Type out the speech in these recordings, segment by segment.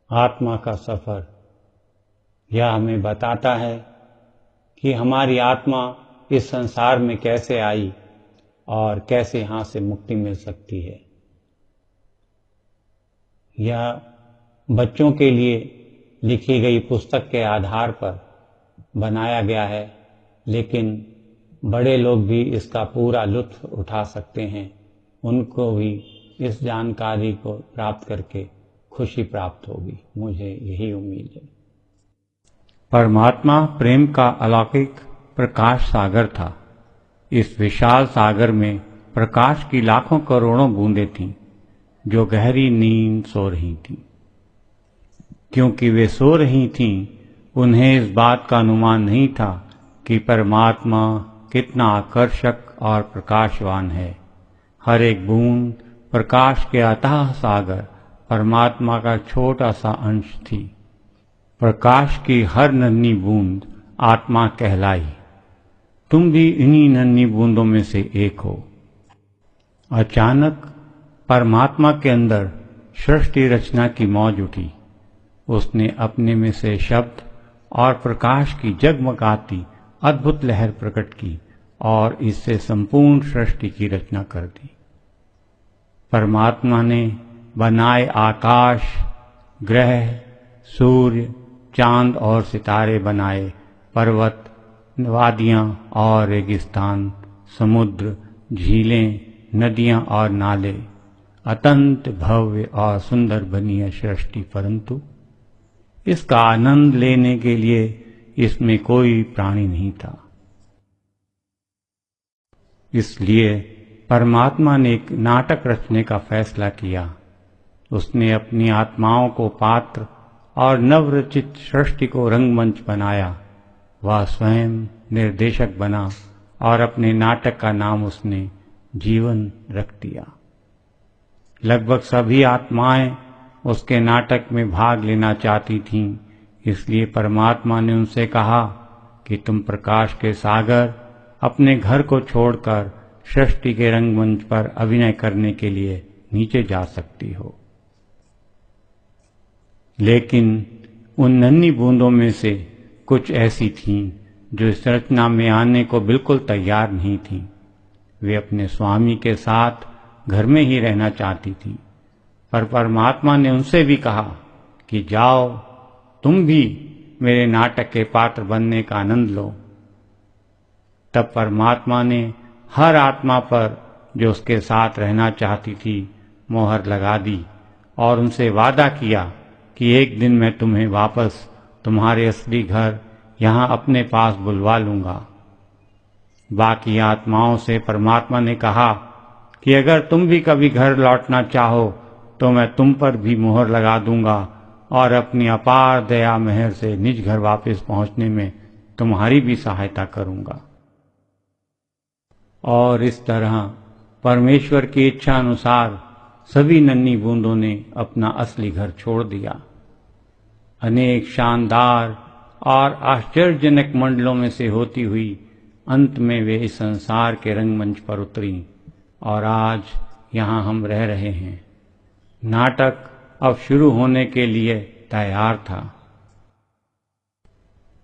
आत्मा का सफर यह हमें बताता है कि हमारी आत्मा इस संसार में कैसे आई और कैसे यहाँ से मुक्ति मिल सकती है। यह बच्चों के लिए लिखी गई पुस्तक के आधार पर बनाया गया है, लेकिन बड़े लोग भी इसका पूरा लुत्फ उठा सकते हैं। उनको भी इस जानकारी को प्राप्त करके खुशी प्राप्त होगी, मुझे यही उम्मीद है। परमात्मा प्रेम का अलौकिक प्रकाश सागर था। इस विशाल सागर में प्रकाश की लाखों करोड़ों बूंदें थीं, जो गहरी नींद सो रही थीं। क्योंकि वे सो रही थीं, उन्हें इस बात का अनुमान नहीं था कि परमात्मा कितना आकर्षक और प्रकाशवान है। हर एक बूंद प्रकाश के अथाह सागर परमात्मा का छोटा सा अंश थी। प्रकाश की हर नन्ही बूंद आत्मा कहलाई। तुम भी इन्हीं नन्ही बूंदों में से एक हो। अचानक परमात्मा के अंदर सृष्टि रचना की मौज उठी। उसने अपने में से शब्द और प्रकाश की जगमगाती अद्भुत लहर प्रकट की और इससे संपूर्ण सृष्टि की रचना कर दी। परमात्मा ने बनाए आकाश, ग्रह, सूर्य, चांद और सितारे बनाए, पर्वत, वादियां और रेगिस्तान, समुद्र, झीलें, नदियां और नाले, अत्यंत भव्य और सुंदर बनी है सृष्टि। परंतु इसका आनंद लेने के लिए इसमें कोई प्राणी नहीं था। इसलिए परमात्मा ने एक नाटक रचने का फैसला किया। उसने अपनी आत्माओं को पात्र और नवरचित सृष्टि को रंगमंच बनाया। वह स्वयं निर्देशक बना और अपने नाटक का नाम उसने जीवन रख दिया। लगभग सभी आत्माएं उसके नाटक में भाग लेना चाहती थीं, इसलिए परमात्मा ने उनसे कहा कि तुम प्रकाश के सागर अपने घर को छोड़कर सृष्टि के रंगमंच पर अभिनय करने के लिए नीचे जा सकती हो। लेकिन उन नन्ही बूंदों में से कुछ ऐसी थीं जो इस रचना में आने को बिल्कुल तैयार नहीं थीं। वे अपने स्वामी के साथ घर में ही रहना चाहती थीं, पर परमात्मा ने उनसे भी कहा कि जाओ, तुम भी मेरे नाटक के पात्र बनने का आनंद लो। तब परमात्मा ने हर आत्मा पर जो उसके साथ रहना चाहती थी मोहर लगा दी और उनसे वादा किया कि एक दिन मैं तुम्हें वापस तुम्हारे असली घर यहाँ अपने पास बुलवा लूंगा। बाकी आत्माओं से परमात्मा ने कहा कि अगर तुम भी कभी घर लौटना चाहो तो मैं तुम पर भी मोहर लगा दूंगा और अपनी अपार दया मेहर से निज घर वापस पहुंचने में तुम्हारी भी सहायता करूंगा। और इस तरह परमेश्वर की इच्छा अनुसार सभी नन्ही बूंदों ने अपना असली घर छोड़ दिया। अनेक शानदार और आश्चर्यजनक मंडलों में से होती हुई अंत में वे इस संसार के रंगमंच पर उतरी और आज यहाँ हम रह रहे हैं। नाटक अब शुरू होने के लिए तैयार था।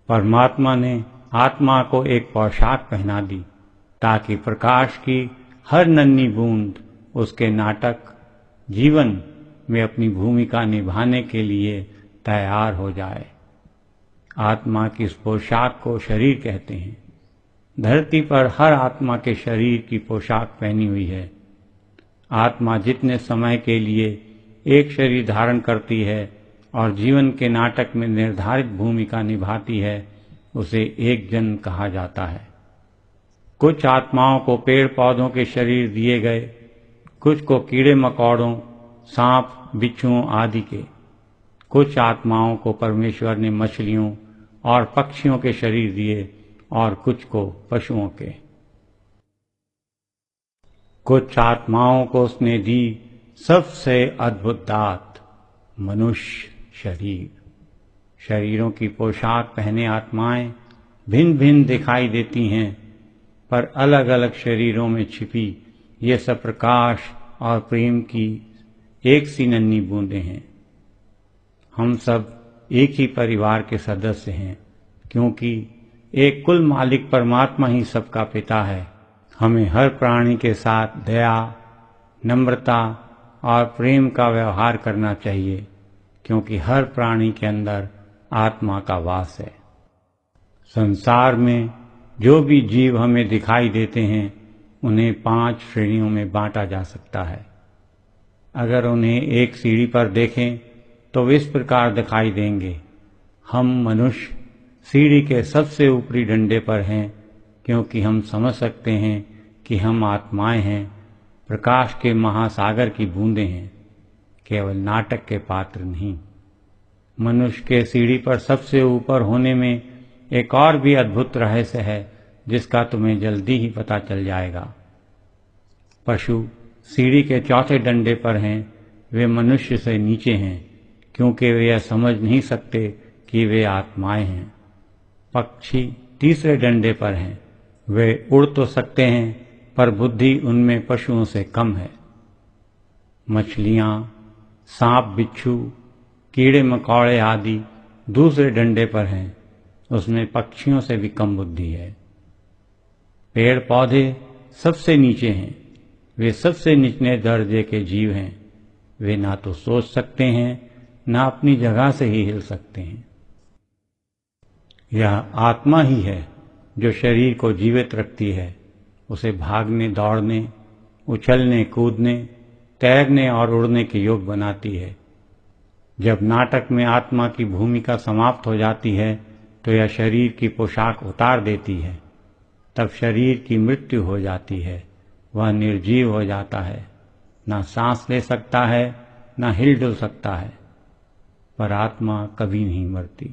परमात्मा ने आत्मा को एक पोशाक पहना दी ताकि प्रकाश की हर नन्ही बूंद उसके नाटक जीवन में अपनी भूमिका निभाने के लिए तैयार हो जाए। आत्मा की इस पोशाक को शरीर कहते हैं। धरती पर हर आत्मा के शरीर की पोशाक पहनी हुई है। आत्मा जितने समय के लिए एक शरीर धारण करती है और जीवन के नाटक में निर्धारित भूमिका निभाती है, उसे एक जन्म कहा जाता है। कुछ आत्माओं को पेड़ पौधों के शरीर दिए गए, कुछ को कीड़े मकोड़ों, सांप, बिच्छुओं आदि के। कुछ आत्माओं को परमेश्वर ने मछलियों और पक्षियों के शरीर दिए और कुछ को पशुओं के। कुछ आत्माओं को उसने दी सबसे अद्भुत दात, मनुष्य शरीर। शरीरों की पोशाक पहने आत्माएं भिन्न भिन्न दिखाई देती हैं, पर अलग अलग शरीरों में छिपी ये सब प्रकाश और प्रेम की एक सी नन्ही बूंदें हैं। हम सब एक ही परिवार के सदस्य हैं, क्योंकि एक कुल मालिक परमात्मा ही सबका पिता है। हमें हर प्राणी के साथ दया, नम्रता और प्रेम का व्यवहार करना चाहिए, क्योंकि हर प्राणी के अंदर आत्मा का वास है। संसार में जो भी जीव हमें दिखाई देते हैं, उन्हें 5 श्रेणियों में बांटा जा सकता है। अगर उन्हें एक सीढ़ी पर देखें तो वे इस प्रकार दिखाई देंगे। हम मनुष्य सीढ़ी के सबसे ऊपरी डंडे पर हैं, क्योंकि हम समझ सकते हैं कि हम आत्माएं हैं, प्रकाश के महासागर की बूंदें हैं, केवल नाटक के पात्र नहीं। मनुष्य के सीढ़ी पर सबसे ऊपर होने में एक और भी अद्भुत रहस्य है, जिसका तुम्हें जल्दी ही पता चल जाएगा। पशु सीढ़ी के चौथे डंडे पर हैं, वे मनुष्य से नीचे हैं, क्योंकि वे यह समझ नहीं सकते कि वे आत्माएं हैं। पक्षी तीसरे डंडे पर हैं, वे उड़ तो सकते हैं, पर बुद्धि उनमें पशुओं से कम है। मछलियां, सांप, बिच्छू, कीड़े मकोड़े आदि दूसरे डंडे पर हैं, उसमें पक्षियों से भी कम बुद्धि है। पेड़ पौधे सबसे नीचे हैं, वे सबसे निचले दर्जे के जीव हैं। वे ना तो सोच सकते हैं, ना अपनी जगह से ही हिल सकते हैं। यह आत्मा ही है जो शरीर को जीवित रखती है, उसे भागने, दौड़ने, उछलने, कूदने, तैरने और उड़ने के योग बनाती है। जब नाटक में आत्मा की भूमिका समाप्त हो जाती है तो यह शरीर की पोशाक उतार देती है। तब शरीर की मृत्यु हो जाती है, वह निर्जीव हो जाता है, ना सांस ले सकता है, ना हिल-डुल सकता है। पर आत्मा कभी नहीं मरती।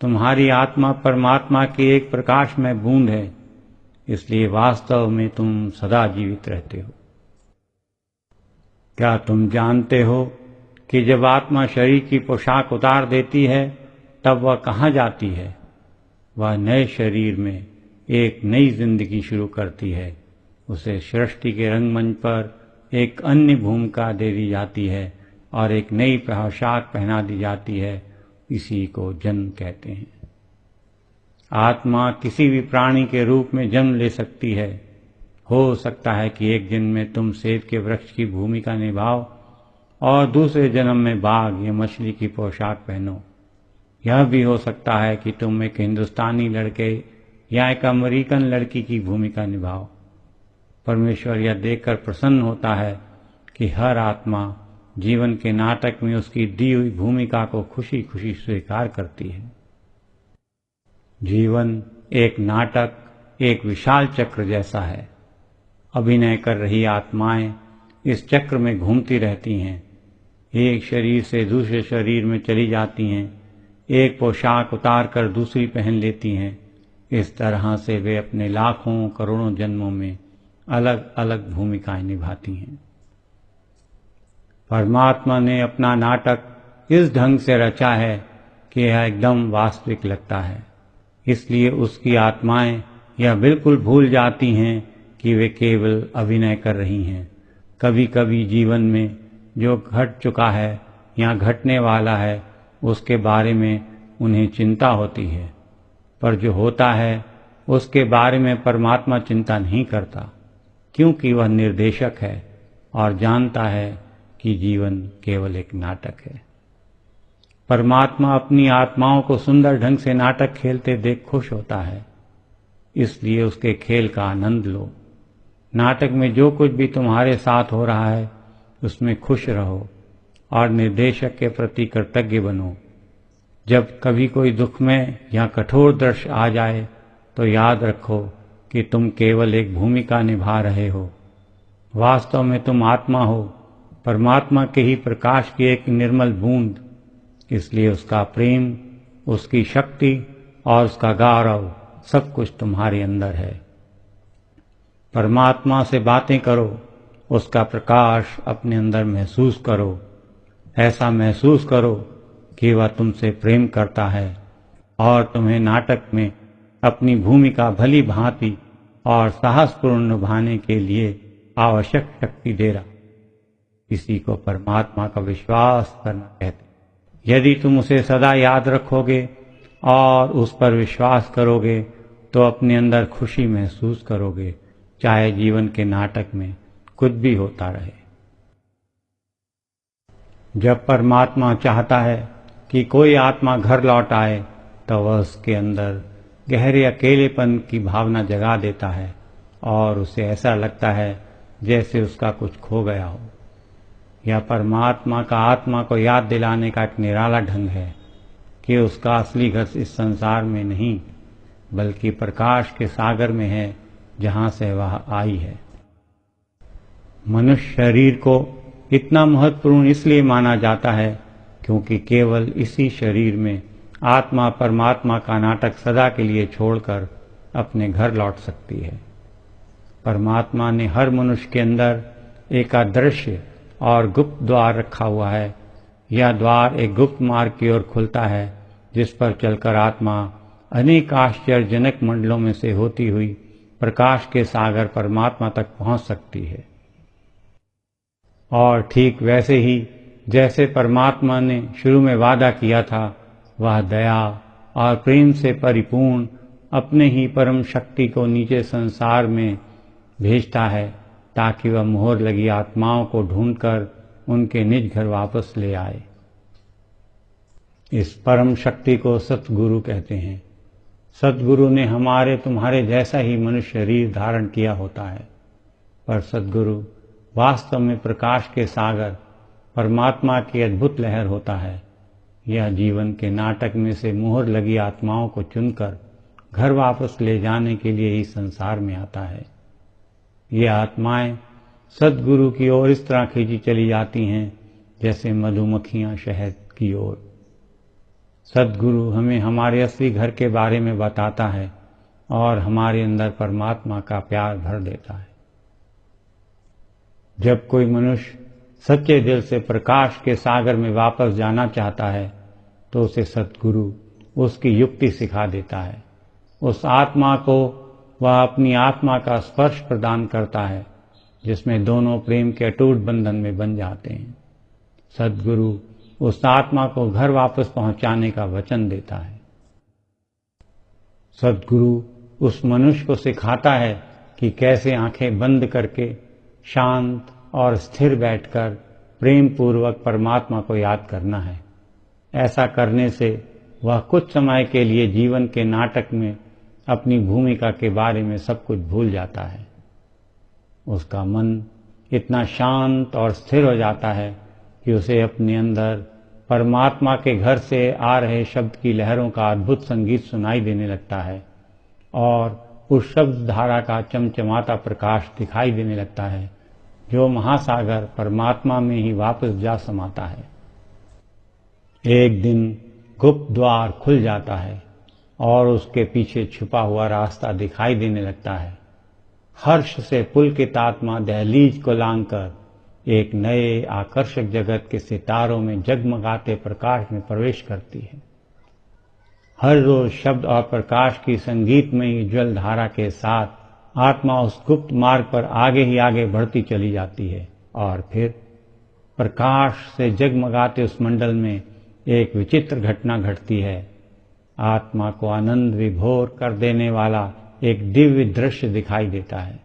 तुम्हारी आत्मा परमात्मा की एक प्रकाशमय बूंद है, इसलिए वास्तव में तुम सदा जीवित रहते हो। क्या तुम जानते हो कि जब आत्मा शरीर की पोशाक उतार देती है, तब वह कहाँ जाती है? वह नए शरीर में एक नई जिंदगी शुरू करती है। उसे सृष्टि के रंगमंच पर एक अन्य भूमिका दे दी जाती है और एक नई पोशाक पहना दी जाती है। इसी को जन्म कहते हैं। आत्मा किसी भी प्राणी के रूप में जन्म ले सकती है। हो सकता है कि एक जन्म में तुम सेब के वृक्ष की भूमिका निभाओ और दूसरे जन्म में बाघ या मछली की पोशाक पहनो। यह भी हो सकता है कि तुम एक हिंदुस्तानी लड़के या एक अमेरिकन लड़की की भूमिका निभाओ। परमेश्वर यह देखकर प्रसन्न होता है कि हर आत्मा जीवन के नाटक में उसकी दी हुई भूमिका को खुशी खुशी स्वीकार करती है। जीवन एक नाटक, एक विशाल चक्र जैसा है। अभिनय कर रही आत्माएं इस चक्र में घूमती रहती हैं, एक शरीर से दूसरे शरीर में चली जाती हैं, एक पोशाक उतार कर दूसरी पहन लेती हैं। इस तरह से वे अपने लाखों करोड़ों जन्मों में अलग अलग भूमिकाएं निभाती हैं। परमात्मा ने अपना नाटक इस ढंग से रचा है कि यह एकदम वास्तविक लगता है। इसलिए उसकी आत्माएं यह बिल्कुल भूल जाती हैं कि वे केवल अभिनय कर रही हैं। कभी कभी जीवन में जो घट चुका है या घटने वाला है, उसके बारे में उन्हें चिंता होती है, पर जो होता है उसके बारे में परमात्मा चिंता नहीं करता, क्योंकि वह निर्देशक है और जानता है कि जीवन केवल एक नाटक है। परमात्मा अपनी आत्माओं को सुंदर ढंग से नाटक खेलते देख खुश होता है, इसलिए उसके खेल का आनंद लो। नाटक में जो कुछ भी तुम्हारे साथ हो रहा है, उसमें खुश रहो और निर्देशक के प्रति कृतज्ञ बनो। जब कभी कोई दुखमय या कठोर दृश्य आ जाए तो याद रखो कि तुम केवल एक भूमिका निभा रहे हो। वास्तव में तुम आत्मा हो, परमात्मा के ही प्रकाश की एक निर्मल बूंद। इसलिए उसका प्रेम, उसकी शक्ति और उसका गौरव सब कुछ तुम्हारे अंदर है। परमात्मा से बातें करो, उसका प्रकाश अपने अंदर महसूस करो। ऐसा महसूस करो कि वह तुमसे प्रेम करता है और तुम्हें नाटक में अपनी भूमिका भली भांति और साहसपूर्ण निभाने के लिए आवश्यक शक्ति दे रहा। इसी को परमात्मा का विश्वास करना कहते हैं। यदि तुम उसे सदा याद रखोगे और उस पर विश्वास करोगे तो अपने अंदर खुशी महसूस करोगे, चाहे जीवन के नाटक में कुछ भी होता रहे। जब परमात्मा चाहता है कि कोई आत्मा घर लौट आए तो वह उसके अंदर गहरे अकेलेपन की भावना जगा देता है और उसे ऐसा लगता है जैसे उसका कुछ खो गया हो। यह परमात्मा का आत्मा को याद दिलाने का एक निराला ढंग है कि उसका असली घर इस संसार में नहीं बल्कि प्रकाश के सागर में है जहां से वह आई है। मनुष्य शरीर को इतना महत्वपूर्ण इसलिए माना जाता है क्योंकि केवल इसी शरीर में आत्मा परमात्मा का नाटक सदा के लिए छोड़कर अपने घर लौट सकती है। परमात्मा ने हर मनुष्य के अंदर एक अदृश्य और गुप्त द्वार रखा हुआ है। यह द्वार एक गुप्त मार्ग की ओर खुलता है जिस पर चलकर आत्मा अनेक आश्चर्यजनक मंडलों में से होती हुई प्रकाश के सागर परमात्मा तक पहुंच सकती है। और ठीक वैसे ही जैसे परमात्मा ने शुरू में वादा किया था, वह दया और प्रेम से परिपूर्ण अपने ही परम शक्ति को नीचे संसार में भेजता है ताकि वह मोहर लगी आत्माओं को ढूंढकर उनके निज घर वापस ले आए। इस परम शक्ति को सतगुरु कहते हैं। सतगुरु ने हमारे तुम्हारे जैसा ही मनुष्य शरीर धारण किया होता है, पर सतगुरु वास्तव में प्रकाश के सागर परमात्मा की अद्भुत लहर होता है। यह जीवन के नाटक में से मोहर लगी आत्माओं को चुनकर घर वापस ले जाने के लिए ही संसार में आता है। ये आत्माएं सतगुरु की ओर इस तरह खींची चली जाती हैं जैसे मधुमक्खियां शहद की ओर। सतगुरु हमें हमारे असली घर के बारे में बताता है और हमारे अंदर परमात्मा का प्यार भर देता है। जब कोई मनुष्य सच्चे दिल से प्रकाश के सागर में वापस जाना चाहता है तो उसे सतगुरु उसकी युक्ति सिखा देता है। उस आत्मा को वह अपनी आत्मा का स्पर्श प्रदान करता है जिसमें दोनों प्रेम के अटूट बंधन में बन जाते हैं। सतगुरु उस आत्मा को घर वापस पहुंचाने का वचन देता है। सतगुरु उस मनुष्य को सिखाता है कि कैसे आंखें बंद करके शांत और स्थिर बैठकर प्रेम पूर्वक परमात्मा को याद करना है। ऐसा करने से वह कुछ समय के लिए जीवन के नाटक में अपनी भूमिका के बारे में सब कुछ भूल जाता है। उसका मन इतना शांत और स्थिर हो जाता है कि उसे अपने अंदर परमात्मा के घर से आ रहे शब्द की लहरों का अद्भुत संगीत सुनाई देने लगता है और उस शब्द धारा का चमचमाता प्रकाश दिखाई देने लगता है जो महासागर परमात्मा में ही वापस जा समाता है। एक दिन गुप्त द्वार खुल जाता है और उसके पीछे छुपा हुआ रास्ता दिखाई देने लगता है। हर्ष से पुलकित आत्मा दहलीज को लांघकर एक नए आकर्षक जगत के सितारों में जगमगाते प्रकाश में प्रवेश करती है। हर रोज शब्द और प्रकाश की संगीतमयी ज्वल धारा के साथ आत्मा उस गुप्त मार्ग पर आगे ही आगे बढ़ती चली जाती है और फिर प्रकाश से जगमगाते उस मंडल में एक विचित्र घटना घटती है। आत्मा को आनंद विभोर कर देने वाला एक दिव्य दृश्य दिखाई देता है।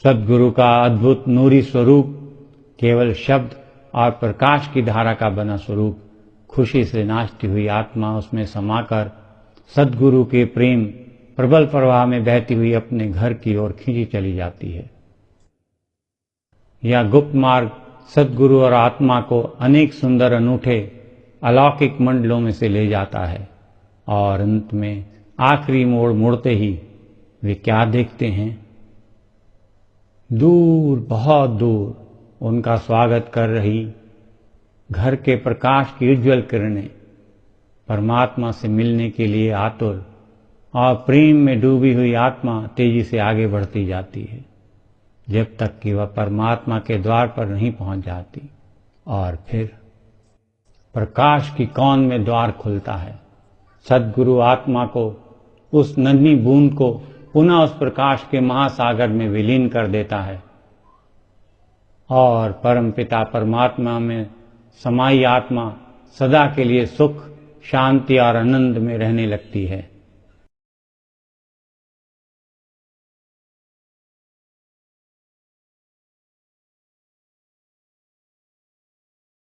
सद्गुरु का अद्भुत नूरी स्वरूप, केवल शब्द और प्रकाश की धारा का बना स्वरूप, खुशी से नाचती हुई आत्मा उसमें समाकर सद्गुरु के प्रेम प्रबल प्रवाह में बहती हुई अपने घर की ओर खींची चली जाती है। यह गुप्त मार्ग सद्गुरु और आत्मा को अनेक सुंदर अनूठे अलौकिक मंडलों में से ले जाता है और अंत में आखिरी मोड़ मुड़ते ही वे क्या देखते हैं? दूर, बहुत दूर उनका स्वागत कर रही घर के प्रकाश की उज्जवल किरणें परमात्मा से मिलने के लिए आतुर और प्रेम में डूबी हुई आत्मा तेजी से आगे बढ़ती जाती है जब तक कि वह परमात्मा के द्वार पर नहीं पहुंच जाती। और फिर प्रकाश की कौन में द्वार खुलता है। सद्गुरु आत्मा को उस नन्ही बूंद को पुनः उस प्रकाश के महासागर में विलीन कर देता है और परमपिता परमात्मा में समाई आत्मा सदा के लिए सुख, शांति और आनंद में रहने लगती है।